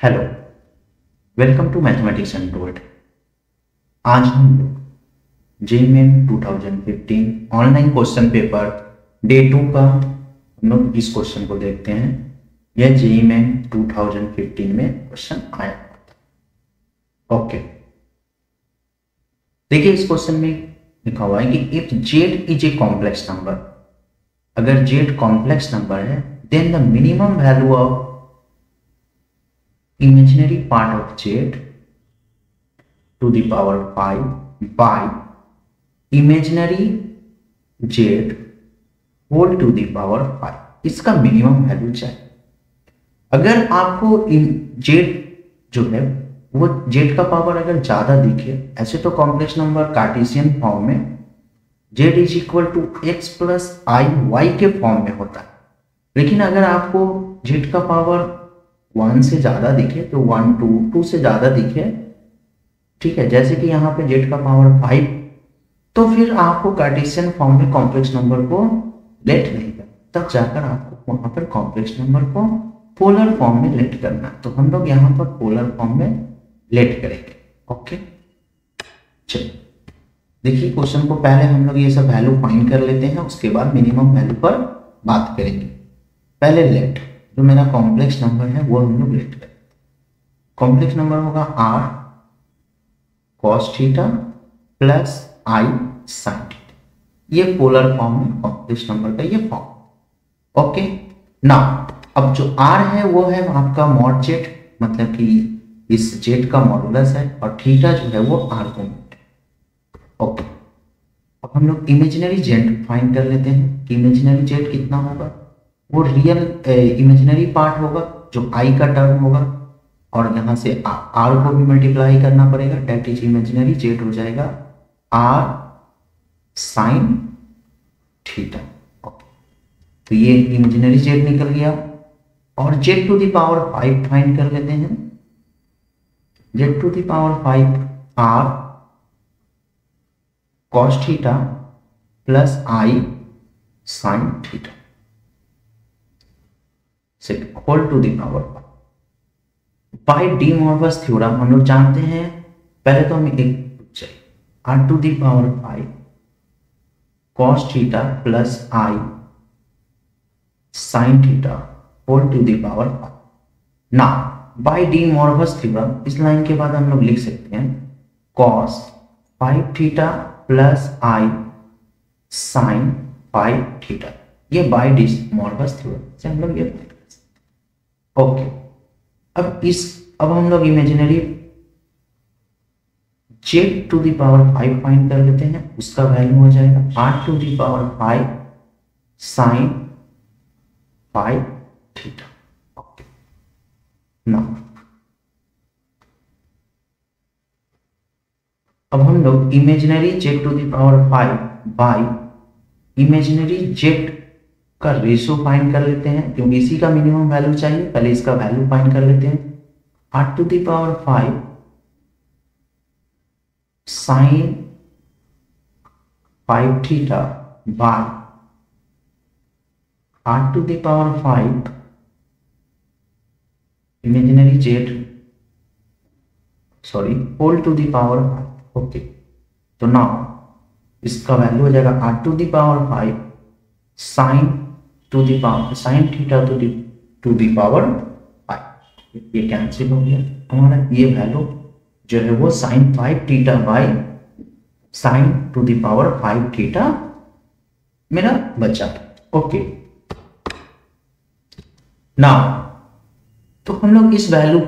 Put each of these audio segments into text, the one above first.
Hello, welcome to mathematics untold. आज हम लोग JEE 2015 online question paper day 2 का हम लोग इस क्वेश्चन को देखते हैं। यह जेईई 2015 में क्वेश्चन आया। ओके, देखिए इस क्वेश्चन में लिखा हुआ है कि if Z is a complex number, अगर जेड कॉम्प्लेक्स नंबर है then the minimum value of imaginary part of z to the power 5 by imaginary z whole to the power 5, इसका मिनिमम वैल्यू चाहिए। अगर आपको z जो है वो z का पावर अगर ज्यादा दिखे, ऐसे तो कॉम्प्लेक्स नंबर कार्टेशियन फॉर्म में z इज इक्वल टू एक्स प्लस आई वाई के फॉर्म में होता है, लेकिन अगर आपको z का पावर 1 से ज्यादा दिखे तो 1 2 से ज्यादा दिखे, ठीक है, जैसे कि यहाँ पे z का पावर 5, तो फिर आपको कार्टेशियन फॉर्म में कॉम्प्लेक्स नंबर को लेट नहीं करना, तब जाकर आपको वहां पर कॉम्प्लेक्स नंबर को पोलर फॉर्म में लेट करना। तो हम लोग यहाँ पर पोलर फॉर्म में लेट करेंगे। ओके, चलिए देखिए क्वेश्चन को पहले हम लोग ये सब वैल्यू फाइंड कर लेते हैं, उसके बाद मिनिमम वैल्यू पर बात करेंगे। पहले लेट, जो मेरा कॉम्प्लेक्स नंबर है वो हम लोग लेट करें। कॉम्प्लेक्स नंबर होगा r cos theta plus i sin theta, ये पोलर फॉर्म है कॉम्प्लेक्स नंबर का ये फॉर्म। ओके, नाउ अब जो r है वो है आपका मॉड z, मतलब कि इस z का मॉडुलस है, और थीटा जो है वो आर्गुमेंट है। ओके, अब हम लोग इमेजिनरी z फाइंड कर लेते हैं कि इमेजिनरी z कितना होगा। वो रियल इमेजिनरी पार्ट होगा जो i का टर्म होगा, और यहाँ से r को भी मल्टीप्लाई करना पड़ेगा, डेट इज इमेजिनरी z हो जाएगा r साइन थीटा। ओके, तो ये इमेजिनरी z निकल गया, और z to the power 5 find कर लेते हैं। z to the power 5 r cos theta plus i sine theta whole to the power 5 by De Morgan's theorem. हम लोग जानते हैं, पहले तो हमें एक चाहिए, r to the power 5 cos theta plus i sin theta whole to the power 5। Now by De Morgan's theorem इस लाइन के बाद हम लोग लिख सकते हैं cos 5 theta plus i sin 5 theta, ये बाय डी मॉर्गस थ्योरम से हम लोग ये। ओके, अब हम लोग imaginary z to the power 5 find कर लेते हैं, उसका वैल्यू हो जाएगा r to the power 5 sine 5 theta. Okay, now अब हम लोग imaginary z to the power 5 by imaginary z का रेशियो फाइंड कर लेते हैं, क्योंकि इसी का मिनिमम वैल्यू चाहिए। पहले इसका वैल्यू फाइंड कर लेते हैं, r to the power 5 sine 5 theta by r to the power 5 imaginary z whole to the power 5। Okay, तो नाउ इसका वैल्यू हो जाएगा r to the power 5 sine to the power sine theta to the power 5, ये cancel हो गया हमारा। ये value जो है वो sine 5 theta by sine to the power 5 theta मेरा बचा। ओके, नाउ तो हम लोग इस वैल्यू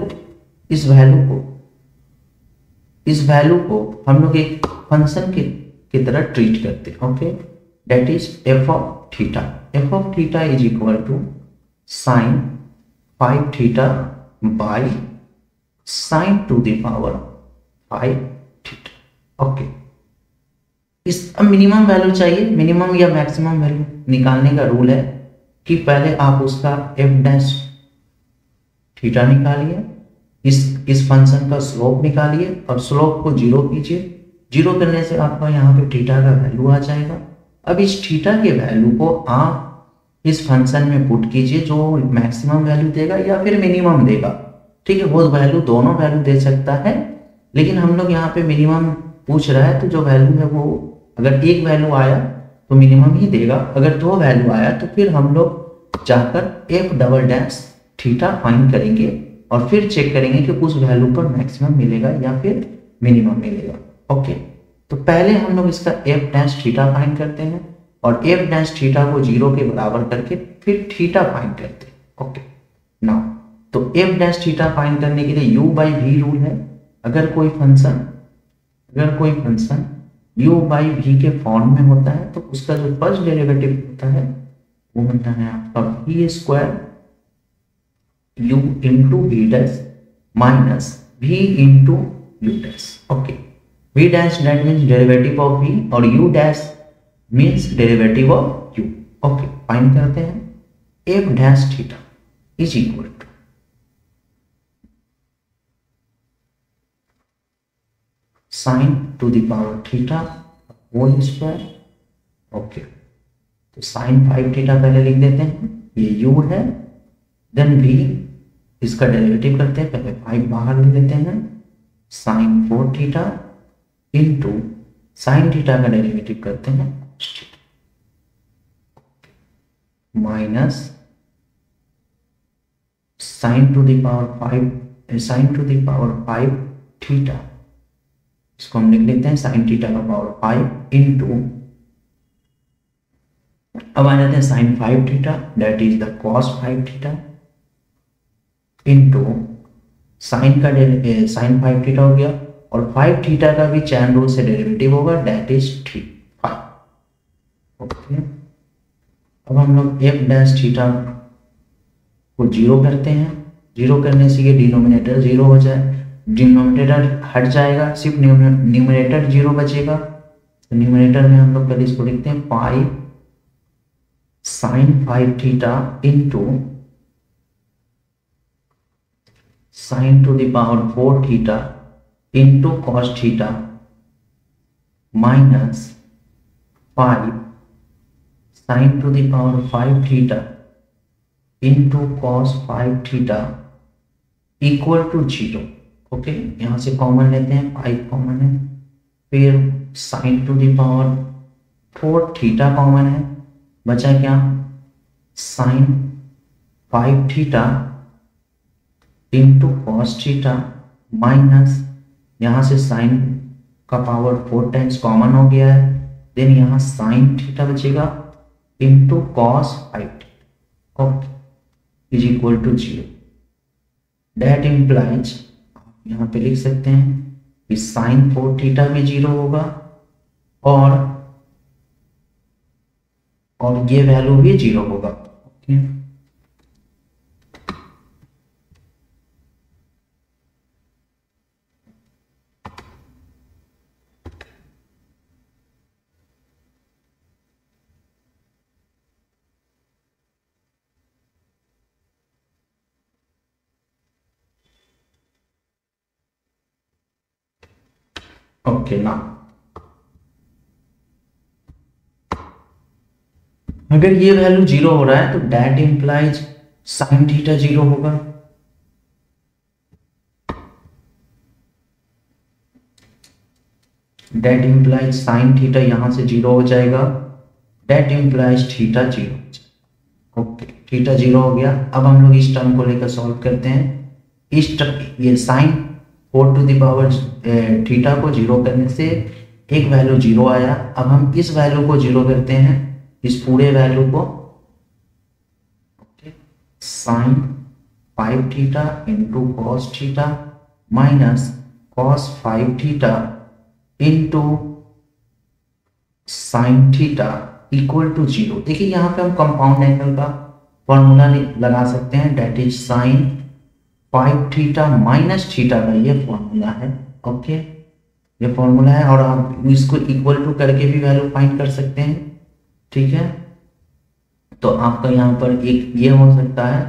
को हम लोग एक फंक्शन की तरह ट्रीट करते हैं। Okay, that is f of theta is equal to sin 5 theta by sin to the power 5 theta। Okay, इस मिनिमम वैल्यू चाहिए। मिनिमम या मैक्सिमम वैल्यू निकालने का रूल है कि पहले आप उसका f डैश थीटा निकालिए, इस फंक्शन का स्लोप निकालिए, और स्लोप को 0 कीजिए। 0 करने से आपका यहाँ पे थीटा का वैल्यू आ जाएगा। अब इस थीटा के वैल्यू को आप इस फंक्शन में पुट कीजिए, जो मैक्सिमम वैल्यू देगा या फिर मिनिमम देगा। ठीक है, वो वैल्यू दोनों वैल्यू दे सकता है, लेकिन हम लोग यहाँ पे मिनिमम पूछ रहा है, तो जो वैल्यू है वो अगर एक वैल्यू आया तो मिनिमम ही देगा, अगर दो वैल्यू आया तो फिर हम लोग जाकर F double dash theta find करेंगे और फिर चेक करेंगे कि उस वैल्यू पर मैक्सिमम मिलेगा या फिर मिनिमम मिलेगा। ओके, तो पहले हम लोग इसका एफ डैश थीटा फाइंड करते हैं और एफ डैश थीटा को 0 के बराबर करके फिर थीटा फाइंड करते हैं। ओके, नाउ तो एफ डैश थीटा फाइंड करने के लिए u बाई वी रूल है। अगर कोई फंक्शन u बाई वी के फॉर्म में होता है तो उसका जो फर्स्ट डेरिवेटिव होता है वो बनता है आपका v square u into v dash minus v into u dash. Okay, v dash that means derivative of v और u dash means derivative of u। Okay, find करते हैं f dash theta is equal to sine to the power theta whole square. Okay, तो sine 5 theta पहले लिख देते हैं, ये u है, देन v इसका डेरिवेटिव करते हैं, पहले 5 बाहर लिख देते हैं, sine 4 theta into sine theta का डेरिवेटिव करते हैं minus sine to the power 5 theta, इसको हम लिख लेते हैं साइन थीटा का पावर 5 इंटू, अब आ जाते हैं sine 5 theta that is the cos 5 theta into sine 5 theta हो गया और 5 थीटा का भी चैन रूल से डेरिवेटिव होगा दैट इज 5। ओके, अब हम लोग एफ डैश थीटा को 0 करते हैं, 0 करने से ये डिनोमिनेटर 0 हो जाए, डिनोमिनेटर हट जाएगा, सिर्फ न्यूमरेटर 0 बचेगा। तो न्यूमरेटर में हम लोग पहले इसको लिखते हैं 5 sine 5 theta into sine to the power 4 theta into cos theta minus 5 sine to the power 5 theta into cos 5 theta equal to 0। Okay, यहां से कॉमन लेते हैं, 5 कॉमन है, फिर sine to the power 4 theta common है, बचा क्या sine 5 theta into cos theta minus यहां से साइन का पावर 4 टाइम्स कॉमन हो गया है, देन यहां साइन थीटा बचेगा into cos 5 theta. Okay, is equal to 0। That implies यहाँ पे लिख सकते हैं कि साइन 4 थीटा भी 0 होगा और ये वैल्यू भी 0 होगा। ओके, ओके ना, अगर ये वैल्यू 0 हो रहा है तो दैट इंप्लाइज साइन थीटा 0 होगा। दैट इंप्लाइज साइन थीटा यहां से 0 हो जाएगा, दैट इंप्लाइज थीटा 0 हो जाएगा। ओके, थीटा 0 हो गया। अब हम लोग इस टर्म को लेकर सॉल्व करते हैं। इस टर्म ये sine 4 to the power theta को 0 करने से एक वैल्यू 0 आया। अब हम इस वैल्यू को 0 करते हैं, इस पूरे वैल्यू को sine 5 theta into cos theta minus cos 5 theta into sine theta equal to 0। देखिए यहाँ पे हम कंपाउंड एंगल का फॉर्मूला लगा सकते हैं, that is sine 5 theta minus theta का ये फॉर्मूला है। ओके, ये फॉर्मूला है और आप इसको इक्वल टू करके भी वैल्यू फाइंड कर सकते हैं। ठीक है, तो आपका यहाँ पर एक ये हो सकता है,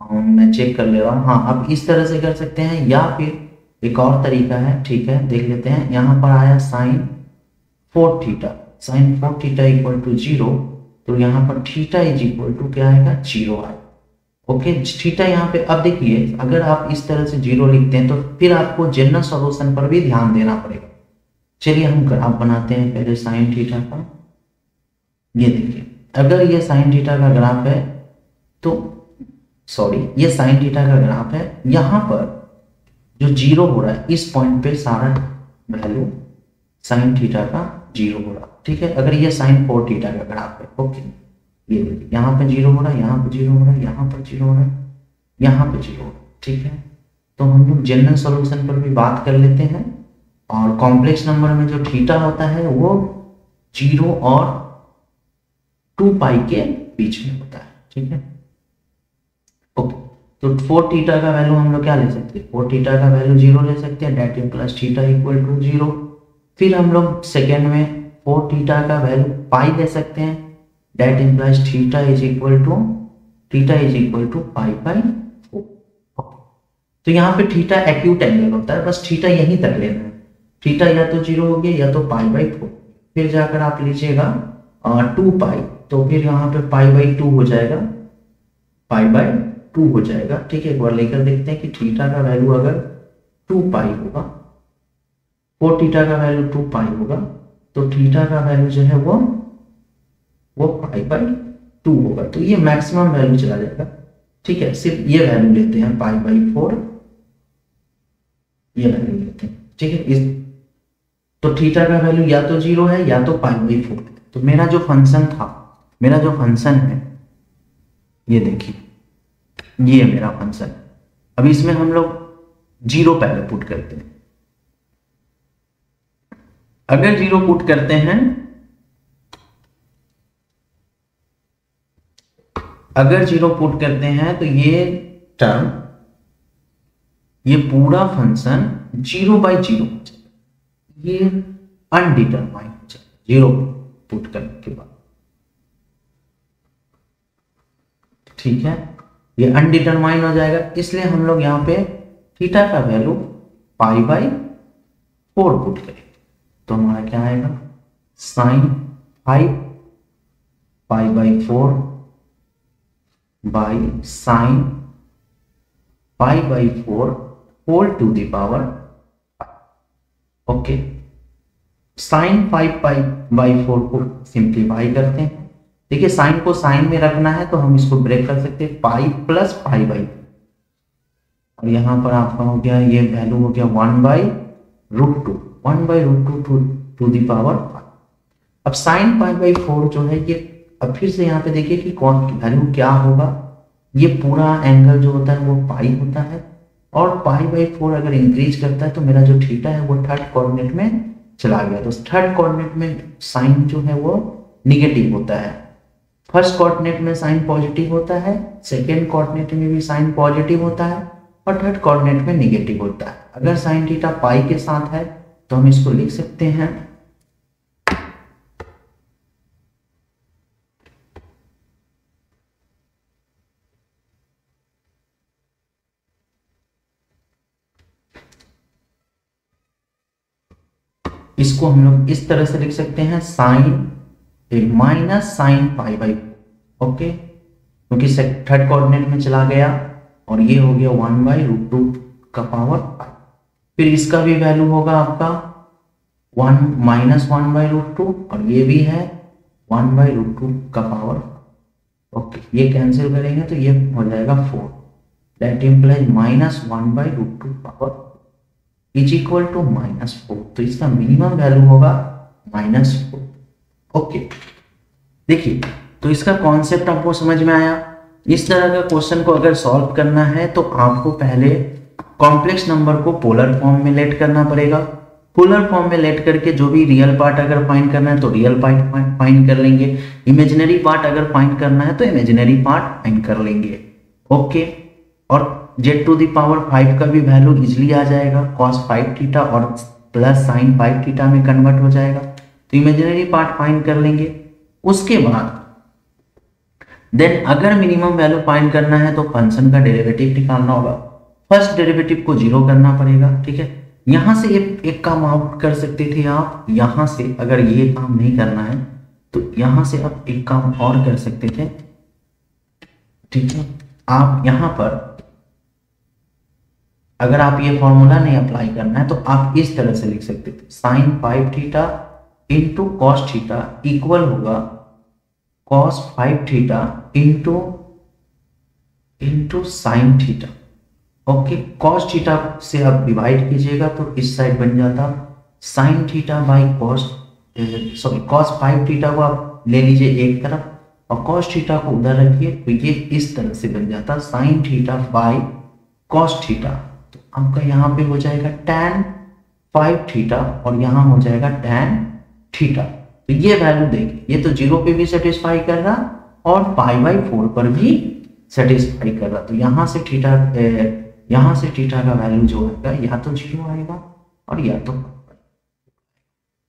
मैं चेक कर ले रहा हूँ। हाँ, आप इस तरह से कर सकते हैं या फिर एक और तरीका है। ठीक है, देख लेते हैं। यहाँ पर आया sine 4 theta, sine 4 theta equal to 0, तो यहाँ पर थीटा इज इक्वल टू क्या आएगा 0 आएगा। ओके, थीटा यहाँ पे, अब देखिए अगर आप इस तरह से जीरो लिखते हैं तो फिर आपको जनरल सॉल्यूशन पर भी ध्यान देना पड़ेगा। चलिए हम ग्राफ बनाते हैं पहले साइन थीटा का। ये देखिए, अगर ये साइन थीटा का ग्राफ है तो सॉरी, ये साइन थीटा का ग्राफ है, यहाँ पर जो जीरो हो रहा है इस पॉइंट पे सारा वैल्यू साइन थीटा का जीरो हो रहा है, ठीक है। अगर ये साइन 4 थीटा का ग्राफ है, ओके, ये देखिए यहाँ पे जीरो हो रहा है, यहाँ पे जीरो हो रहा है, यहाँ पर जीरो हो रहा है, यहाँ पे जीरो हो रहा है, ठीक है। तो हम लोग जनरल सॉल्यूशन पर भी बात कर लेते हैं। और कॉम्प्लेक्स नंबर में जो थीटा होता है वो 0 और 2 पाई के बीच में होता है, ठीक है। ओके, तो 4 थीटा का वैल्यू हम लोग क्या ले सकते हैं, 4 थीटा का वैल्यू 0 ले सकते हैं, that plus theta equal to 0। फिर हम लोग सेकेंड में 4 थीटा का वैल्यू पाई ले सकते हैं, that implies theta is equal to pi by 4। तो यहाँ पे थीटा एक्यूट एंगल होता है, बस थीटा यहीं तक लेना है, थीटा या तो 0 हो गया या तो पाई बाई 4। फिर जाकर आप लीजिएगा 2 पाई, तो फिर यहाँ पे पाई बाई 2 हो जाएगा, पाई बाई 2 हो जाएगा, ठीक है। एक बार लेकर देखते हैं कि थीटा का वैल्यू अगर 2 पाई होगा, 4 थीटा का वैल्यू 2 पाई होगा, तो थीटा का वैल्यू जो है वो पाई बाई 2 होगा। तो ये मैक्सिमम वैल्यू चला जाएगा, ठीक है। सिर्फ ये वैल्यू लेते हैं पाई बाई 4, ये वैल्यू लेते हैं, ठीक है। इस तो थीटा का वैल्यू या तो 0 है या तो पाई बाई 4 है। तो मेरा जो फंक्शन था, मेरा जो फंक्शन है, ये देखिए, ये मेरा फंक्शन है। अब इसमें हम लोग 0 पहले पुट करते हैं। अगर 0 पुट करते हैं, अगर 0 पुट करते हैं तो ये टर्म, ये पूरा फंक्शन 0/0 हो जाएगा, ये अनडिटरमाइंड हो जाएगा 0 पुट करने के बाद, ठीक है। ये अनडिटरमाइंड हो जाएगा, इसलिए हम लोग यहाँ पे थीटा का वैल्यू पाई बाई 4 पुट करेंगे। तो हमारा क्या आएगा, sine 5 pi by 4 by sine pi by 4 whole to the power 5। Okay, sine 5 pi by 4 को सिंप्लीफाई करते हैं। देखिए साइन को साइन में रखना है तो हम इसको ब्रेक कर सकते हैं, पाई प्लस पाई बाई, और यहां पर आपका हो गया, ये वैल्यू हो गया 1/√2, 1/√2 टू द पावर 5। अब साइन पाई बाई 4 जो है ये, अब फिर से यहाँ पे देखिए कि कौन वैल्यू क्या होगा, ये पूरा एंगल जो होता है वो पाई होता है, और पाई बाई 4 अगर इंक्रीज करता है तो मेरा जो थीटा है वो थर्ड कोऑर्डिनेट में चला गया। तो थर्ड कोऑर्डिनेट में साइन जो है वो निगेटिव होता है, फर्स्ट कोऑर्डिनेट में साइन पॉजिटिव होता है, सेकेंड कोऑर्डिनेट में भी साइन पॉजिटिव होता है, और थर्ड कोऑर्डिनेट में निगेटिव होता है। अगर साइन थीटा पाई के साथ है तो हम इसको लिख सकते हैं इसको हम लोग इस तरह से लिख सकते हैं, sine minus sine pi by, okay, क्योंकि थर्ड कोऑर्डिनेट में चला गया, और ये हो गया 1/√2 का पावर 5। फिर इसका भी वैल्यू होगा आपका 1 माइनस 1/√2, और ये भी है 1/√2 का पावर, ओके। ये कैंसिल करेंगे तो ये हो जाएगा 4, that implies minus 1/√2 power is equal to -4। तो इसका मिनिमम वैल्यू होगा -4, ओके। देखिए, तो इसका कॉन्सेप्ट आपको समझ में आया। इस तरह का क्वेश्चन को अगर सॉल्व करना है तो आपको पहले कॉम्प्लेक्स नंबर को पोलर फॉर्म में लेट करना पड़ेगा। पोलर फॉर्म में लेट करके जो भी रियल पार्ट अगर फाइंड करना है तो रियल पार्ट फाइंड कर लेंगे, इमेजिनरी पार्ट अगर फाइंड करना है तो इमेजिनरी पार्ट फाइंड कर लेंगे, ओके। और z टू द पावर 5 का भी वैल्यू इजिली आ जाएगा, cos 5 थीटा और प्लस साइन 5 थीटा में कन्वर्ट हो जाएगा, तो इमेजिनरी पार्ट फाइंड कर लेंगे। उसके बाद देन अगर मिनिमम वैल्यू फाइंड करना है तो फंक्शन का डेरिवेटिव निकालना होगा। फर्स्ट डेरिवेटिव को 0 करना पड़ेगा, ठीक है। यहां से एक काम आउट कर सकते थे आप, यहां से अगर ये काम नहीं करना है तो यहां से आप एक काम और कर सकते थे, ठीक है। आप यहाँ पर अगर आप ये फॉर्मूला नहीं अप्लाई करना है तो आप इस तरह से लिख सकते थे, sine 5 theta into cos theta equal होगा cos 5 theta into sine theta. Okay, cos theta से आप डिवाइड कीजिएगा तो इस साइड बन जाता sine theta by cos, sorry cos 5 theta को आप ले लीजिए एक तरफ और कॉस थीटा को उधर रखिए तो ये इस तरह से बन जाता sine theta by cos theta. तो आपका यहाँ पे हो जाएगा tan 5 थीटा और यहाँ हो जाएगा tan थीटा। तो ये वैल्यू देखिए, ये तो 0 पे भी सेटिस्फाई कर रहा और π/4 पर भी सेटिस्फाई कर रहा। तो यहाँ से थीटा का वैल्यू जो आएगा या तो 0 आएगा और या तो,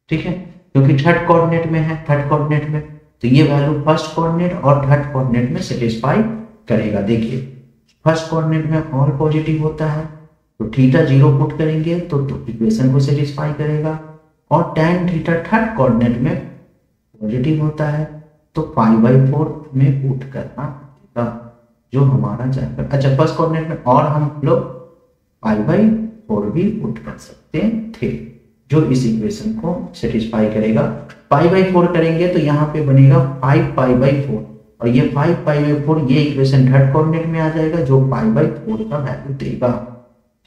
ठीक है, क्योंकि थर्ड कोऑर्डिनेट में है, थर्ड कोऑर्डिनेट में तो ये वैल्यू फर्स्ट कोऑर्डिनेट और थर्ड कोऑर्डिनेट में सेटिस्फाई करेगा। देखिए फर्स्ट कोऑर्डिनेट में ऑल पॉजिटिव होता है तो थीटा 0 पुट करेंगे तो इक्वेशन को सेटिस्फाई करेगा, और tan थीटा थर्ड कोऑर्डिनेट में पॉजिटिव होता है तो π/4 में पुट करना पड़ेगा जो हमारा जाएगा। अच्छा, फर्स्ट कोऑर्डिनेट में और हम लोग π/4 भी पुट कर सकते थे जो इस इक्वेशन को सेटिस्फाई करेगा। π/4 करेंगे तो यहाँ पे बनेगा 5π/4 और ये 5π/4 ये इक्वेशन थर्ड कोऑर्डिनेट में आ जाएगा जो π/4 का वैल्यू देगा।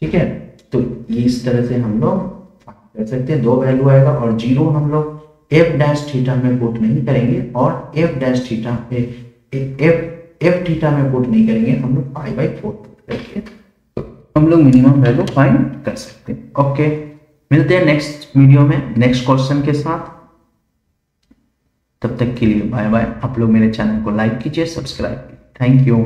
ठीक है, तो इस तरह से हम लोग कर सकते हैं, दो वैल्यू आएगा और 0 हम लोग f' थीटा में पुट नहीं करेंगे और f' थीटा पे f थीटा में पुट नहीं करेंगे, हम लोग π/4 पुट करके तो हम लोग मिनिमम वैल्यू फाइंड कर सकते हैं। ओके, मिलते हैं नेक्स्ट वीडियो में नेक्स्ट क्वेश्चन के साथ। तब तक के लिए बाय बाय। आप लोग मेरे चैनल को लाइक कीजिए, सब्सक्राइब कीजिए। Thank you.